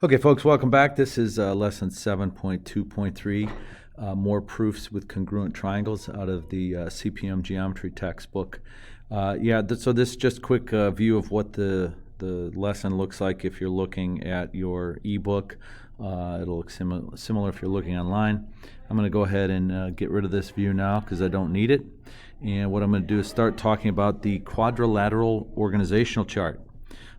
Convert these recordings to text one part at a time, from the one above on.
Okay, folks, welcome back. This is lesson 7.2.3, more proofs with congruent triangles out of the CPM geometry textbook. So this is just a quick view of what the lesson looks like if you're looking at your ebook. It'll look similar if you're looking online. I'm going to go ahead and get rid of this view now because I don't need it. And what I'm going to do is start talking about the quadrilateral organizational chart.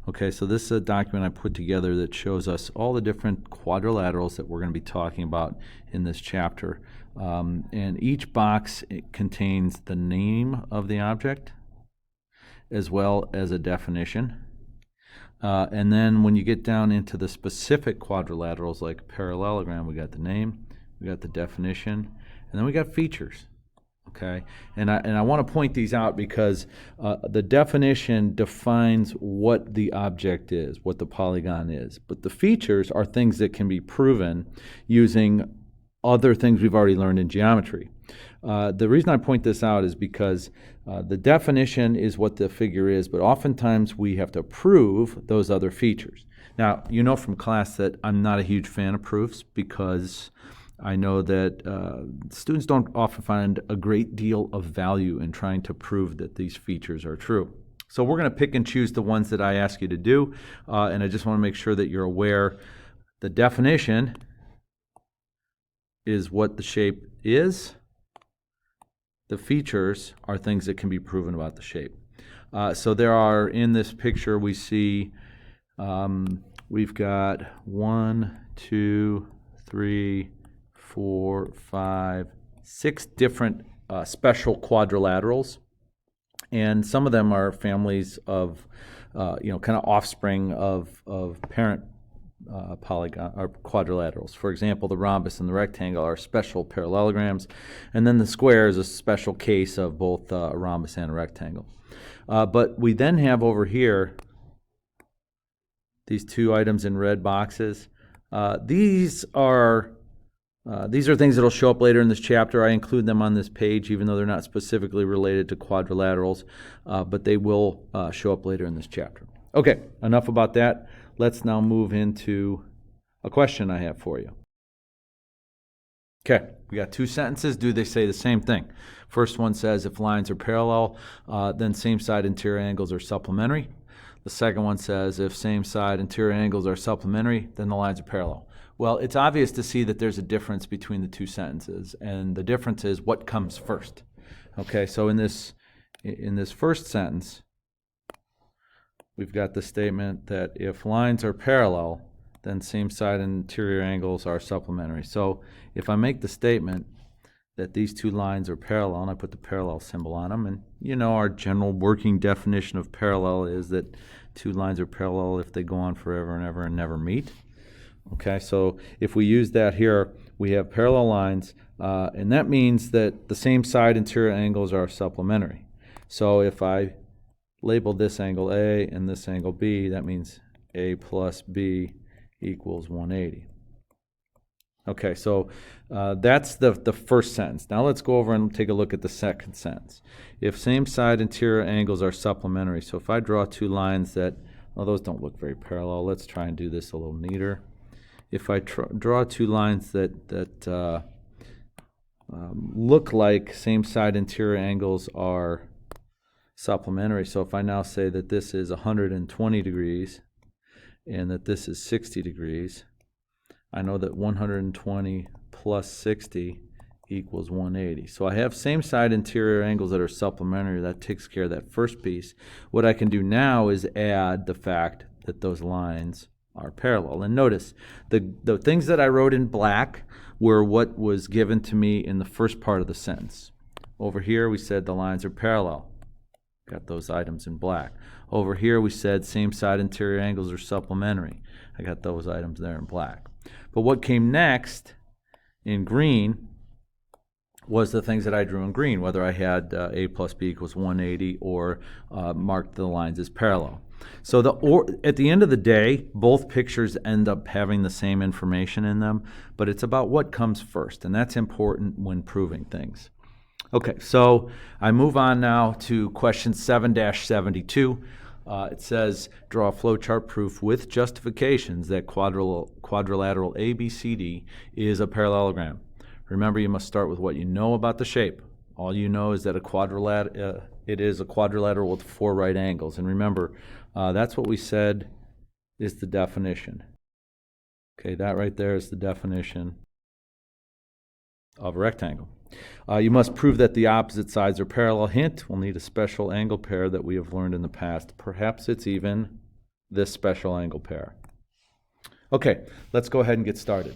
Okay, so this is a document I put together that shows us all the different quadrilaterals that we're going to be talking about in this chapter. And each box contains the name of the object as well as a definition. And then when you get down into the specific quadrilaterals like parallelogram, we got the name, we got the definition, and then we got features. Okay, and I want to point these out because the definition defines what the object is, what the polygon is. But the features are things that can be proven using other things we've already learned in geometry. The reason I point this out is because the definition is what the figure is, but oftentimes we have to prove those other features. Now, you know from class that I'm not a huge fan of proofs because I know that students don't often find a great deal of value in trying to prove that these features are true. So we're going to pick and choose the ones that I ask you to do, and I just want to make sure that you're aware the definition is what the shape is. The features are things that can be proven about the shape. So there are, in this picture, we see we've got 1, 2, 3, 4, 5, 6 different special quadrilaterals, and some of them are families of, kind of offspring of parent polygon or quadrilaterals. For example, the rhombus and the rectangle are special parallelograms, and then the square is a special case of both a rhombus and a rectangle. But we then have over here these two items in red boxes. These are things that will show up later in this chapter. I include them on this page, even though they're not specifically related to quadrilaterals, but they will show up later in this chapter. Okay, enough about that. Let's now move into a question I have for you. Okay, we got two sentences. Do they say the same thing? First one says if lines are parallel, then same side interior angles are supplementary. The second one says if same side interior angles are supplementary, then the lines are parallel. Well, it's obvious to see that there's a difference between the two sentences, and the difference is what comes first. Okay, so in this first sentence, we've got the statement that if lines are parallel, then same side interior angles are supplementary. So if I make the statement that these two lines are parallel, and I put the parallel symbol on them, and you know our general working definition of parallel is that two lines are parallel if they go on forever and ever and never meet. Okay, so if we use that here, we have parallel lines, and that means that the same side interior angles are supplementary. So if I label this angle A and this angle B, that means A plus B equals 180. Okay, so that's the first sentence. Now let's go over and take a look at the second sentence. If same side interior angles are supplementary, so if I draw two lines that, well, those don't look very parallel. Let's try and do this a little neater. If I draw two lines that look like same side interior angles are supplementary, so if I now say that this is 120 degrees and that this is 60 degrees, I know that 120 plus 60 equals 180. So I have same side interior angles that are supplementary. That takes care of that first piece. What I can do now is add the fact that those lines are parallel. And notice, the things that I wrote in black were what was given to me in the first part of the sentence. Over here we said the lines are parallel. Got those items in black. Over here we said same side interior angles are supplementary. I got those items there in black. But what came next in green was the things that I drew in green, whether I had A plus B equals 180 or marked the lines as parallel. So at the end of the day, both pictures end up having the same information in them, but it's about what comes first, and that's important when proving things. Okay, so I move on now to question 7-72. It says, draw a flowchart proof with justifications that quadrilateral ABCD is a parallelogram. Remember, you must start with what you know about the shape. All you know is that it is a quadrilateral with 4 right angles. And remember, that's what we said is the definition. Okay, that right there is the definition of a rectangle. You must prove that the opposite sides are parallel. Hint, we'll need a special angle pair that we have learned in the past. Perhaps it's even this special angle pair. Okay, let's go ahead and get started.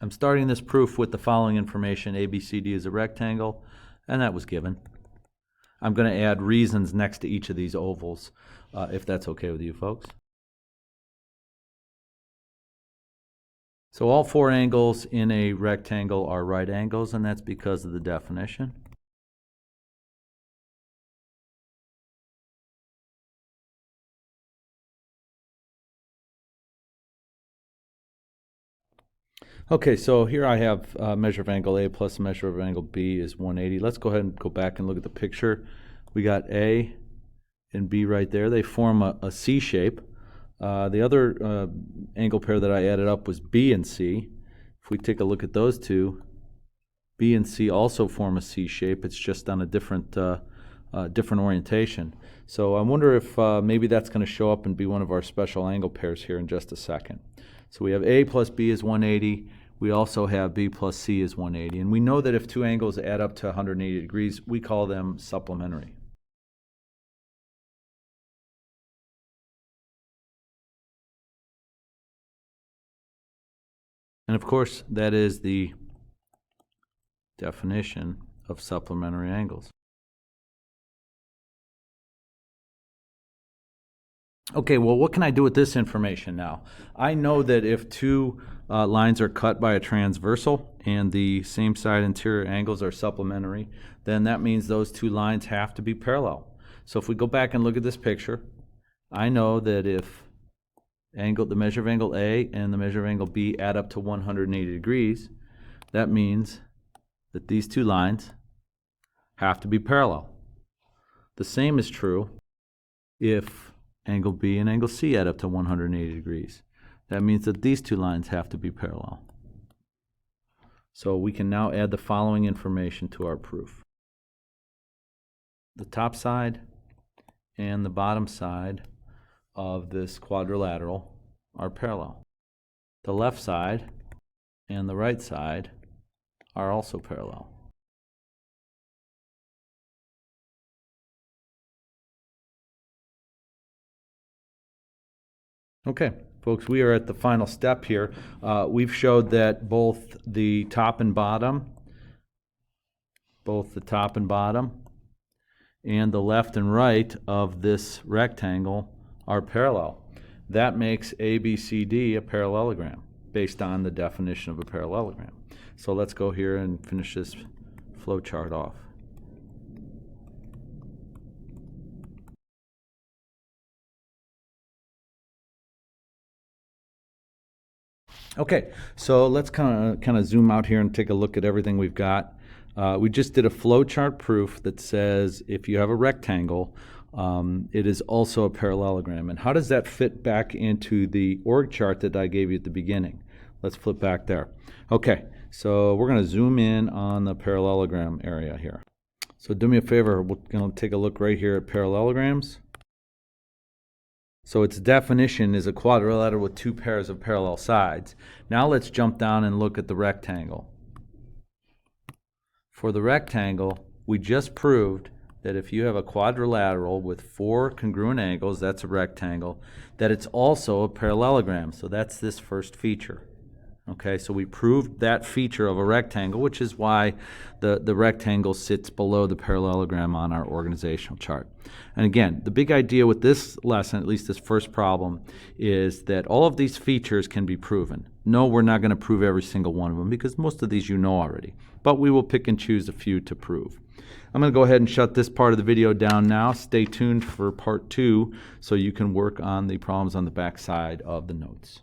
I'm starting this proof with the following information. ABCD is a rectangle, and that was given. I'm going to add reasons next to each of these ovals, if that's okay with you folks. So all 4 angles in a rectangle are right angles, and that's because of the definition. Okay, so here I have measure of angle A plus measure of angle B is 180. Let's go ahead and go back and look at the picture. We got A and B right there. They form a C shape. The other angle pair that I added up was B and C. If we take a look at those two, B and C also form a C shape. It's just on a different orientation. So I wonder if maybe that's going to show up and be one of our special angle pairs here in just a second. So we have A plus B is 180. We also have B plus C is 180. And we know that if 2 angles add up to 180 degrees, we call them supplementary. And of course, that is the definition of supplementary angles. Okay, well, what can I do with this information now? I know that if 2 lines are cut by a transversal and the same side interior angles are supplementary, then that means those 2 lines have to be parallel. So if we go back and look at this picture, I know that if the measure of angle A and the measure of angle B add up to 180 degrees, that means that these 2 lines have to be parallel. The same is true if angle B and angle C add up to 180 degrees. That means that these 2 lines have to be parallel. So we can now add the following information to our proof. The top side and the bottom side of this quadrilateral are parallel. The left side and the right side are also parallel. Okay, folks, we are at the final step here. We've showed that both the top and bottom, and the left and right of this rectangle are parallel. That makes ABCD a parallelogram based on the definition of a parallelogram. So let's go here and finish this flow chart off. Okay, so let's kind of zoom out here and take a look at everything we've got. We just did a flowchart proof that says if you have a rectangle, it is also a parallelogram. And how does that fit back into the org chart that I gave you at the beginning? Let's flip back there. Okay, so we're going to zoom in on the parallelogram area here. So do me a favor, we're going to take a look right here at parallelograms. So its definition is a quadrilateral with 2 pairs of parallel sides. Now let's jump down and look at the rectangle. For the rectangle, we just proved that if you have a quadrilateral with 4 congruent angles, that's a rectangle, that it's also a parallelogram. So that's this first feature. Okay, so we proved that feature of a rectangle, which is why the rectangle sits below the parallelogram on our organizational chart. And again, the big idea with this lesson, at least this first problem, is that all of these features can be proven. No, we're not going to prove every single one of them because most of these you know already, but we will pick and choose a few to prove. I'm going to go ahead and shut this part of the video down now. Stay tuned for part 2 so you can work on the problems on the back side of the notes.